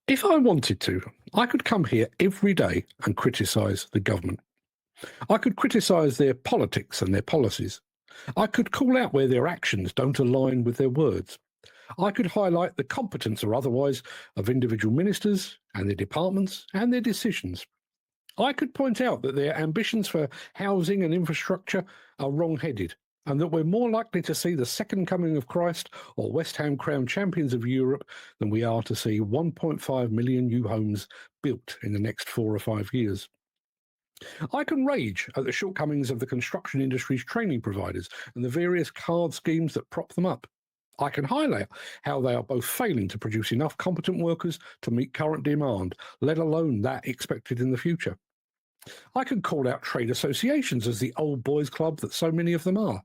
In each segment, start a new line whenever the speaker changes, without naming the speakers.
If I wanted to, I could come here every day and criticise the government. I could criticise their politics and their policies. I could call out where their actions don't align with their words. I could highlight the competence or otherwise of individual ministers and their departments and their decisions. I could point out that their ambitions for housing and infrastructure are wrong-headed, and that we're more likely to see the second coming of Christ or West Ham crowned champions of Europe than we are to see 1.5 million new homes built in the next 4 or 5 years. I can rage at the shortcomings of the construction industry's training providers and the various card schemes that prop them up. I can highlight how they are both failing to produce enough competent workers to meet current demand, let alone that expected in the future. I can call out trade associations as the old boys club that so many of them are.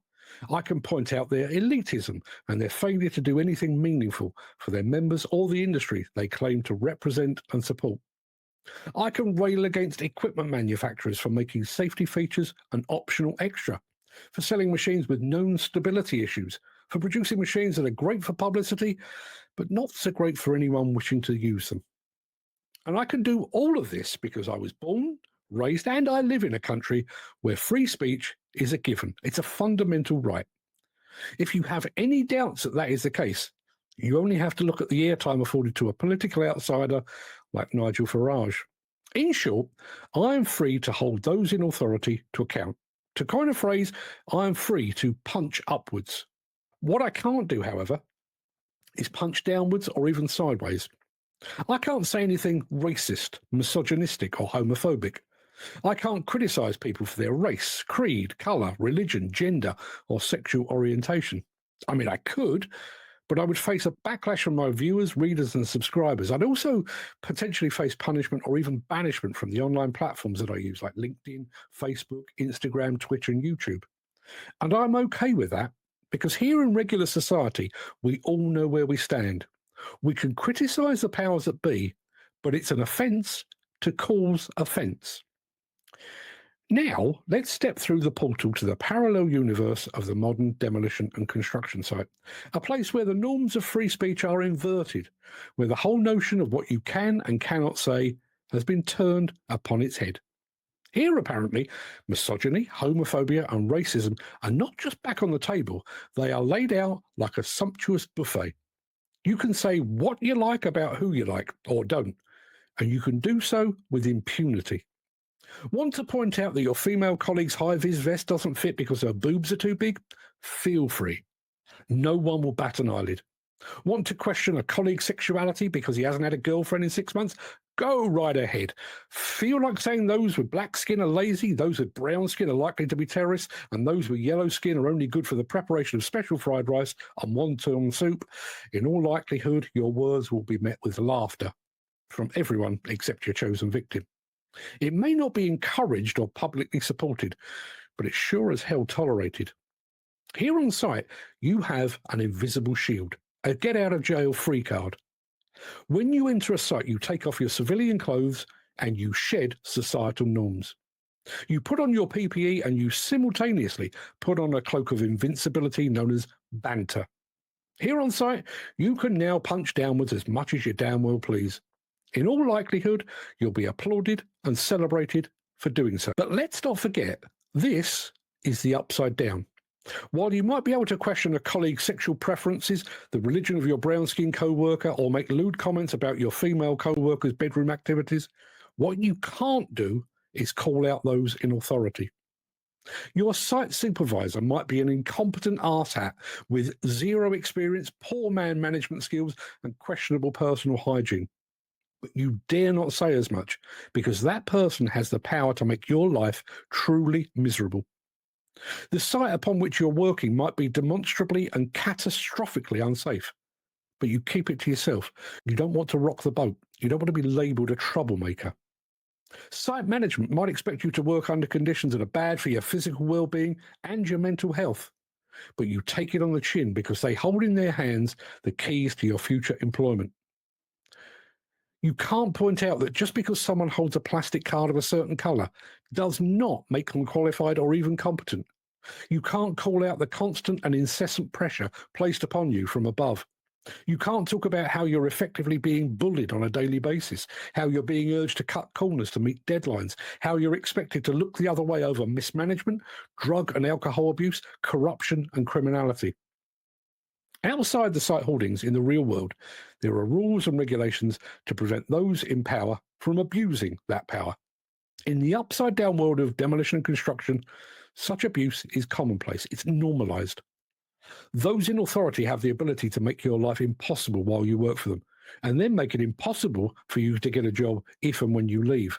I can point out their elitism and their failure to do anything meaningful for their members or the industry they claim to represent and support. I can rail against equipment manufacturers for making safety features an optional extra, for selling machines with known stability issues, for producing machines that are great for publicity, but not so great for anyone wishing to use them. And I can do all of this because I was born, raised, and I live in a country where free speech is a given. It's a fundamental right. If you have any doubts that that is the case, you only have to look at the airtime afforded to a political outsider like Nigel Farage. In short, I am free to hold those in authority to account. To coin a phrase, I am free to punch upwards. What I can't do, however, is punch downwards or even sideways. I can't say anything racist, misogynistic, or homophobic. I can't criticise people for their race, creed, colour, religion, gender, or sexual orientation. I mean, I could, but I would face a backlash from my viewers, readers, and subscribers. I'd also potentially face punishment or even banishment from the online platforms that I use, like LinkedIn, Facebook, Instagram, Twitter, and YouTube. And I'm okay with that, because here in regular society, we all know where we stand. We can criticise the powers that be, but it's an offence to cause offence. Now, let's step through the portal to the parallel universe of the modern demolition and construction site, a place where the norms of free speech are inverted, where the whole notion of what you can and cannot say has been turned upon its head. Here, apparently, misogyny, homophobia, and racism are not just back on the table, they are laid out like a sumptuous buffet. You can say what you like about who you like, or don't, and you can do so with impunity. Want to point out that your female colleague's high-vis vest doesn't fit because her boobs are too big? Feel free. No one will bat an eyelid. Want to question a colleague's sexuality because he hasn't had a girlfriend in 6 months? Go right ahead. Feel like saying those with black skin are lazy, those with brown skin are likely to be terrorists, and those with yellow skin are only good for the preparation of special fried rice and wonton soup? In all likelihood, your words will be met with laughter from everyone except your chosen victim. It may not be encouraged or publicly supported, but it's sure as hell tolerated. Here on site, you have an invisible shield, a get-out-of-jail-free card. When you enter a site, you take off your civilian clothes and you shed societal norms. You put on your PPE and you simultaneously put on a cloak of invincibility known as Banter. Here on site, you can now punch downwards as much as you damn well please. In all likelihood, you'll be applauded and celebrated for doing so. But let's not forget, this is the upside down. While you might be able to question a colleague's sexual preferences, the religion of your brown-skinned co-worker, or make lewd comments about your female co-worker's bedroom activities, what you can't do is call out those in authority. Your site supervisor might be an incompetent arsehat with zero experience, poor man management skills, and questionable personal hygiene. But you dare not say as much, because that person has the power to make your life truly miserable. The site upon which you're working might be demonstrably and catastrophically unsafe, but you keep it to yourself. You don't want to rock the boat. You don't want to be labelled a troublemaker. Site management might expect you to work under conditions that are bad for your physical well-being and your mental health, but you take it on the chin because they hold in their hands the keys to your future employment. You can't point out that just because someone holds a plastic card of a certain colour does not make them qualified or even competent. You can't call out the constant and incessant pressure placed upon you from above. You can't talk about how you're effectively being bullied on a daily basis, how you're being urged to cut corners to meet deadlines, how you're expected to look the other way over mismanagement, drug and alcohol abuse, corruption and criminality. Outside the site hoardings in the real world, there are rules and regulations to prevent those in power from abusing that power. In the upside down world of demolition and construction, such abuse is commonplace. It's normalized. Those in authority have the ability to make your life impossible while you work for them, and then make it impossible for you to get a job if and when you leave.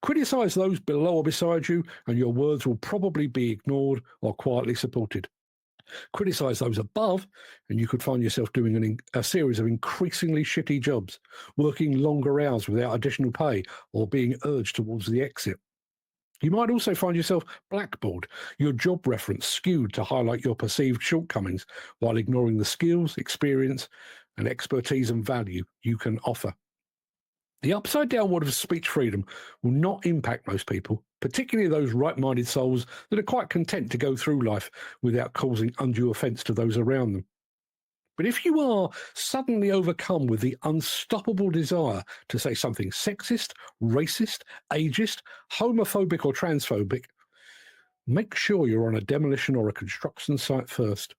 Criticise those below or beside you, and your words will probably be ignored or quietly supported. Criticise those above, and you could find yourself doing a series of increasingly shitty jobs, working longer hours without additional pay, or being urged towards the exit. You might also find yourself blackballed, your job reference skewed to highlight your perceived shortcomings while ignoring the skills, experience, and expertise and value you can offer. The upside down world of speech freedom will not impact most people, particularly those right-minded souls that are quite content to go through life without causing undue offence to those around them. But if you are suddenly overcome with the unstoppable desire to say something sexist, racist, ageist, homophobic or transphobic, make sure you're on a demolition or a construction site first.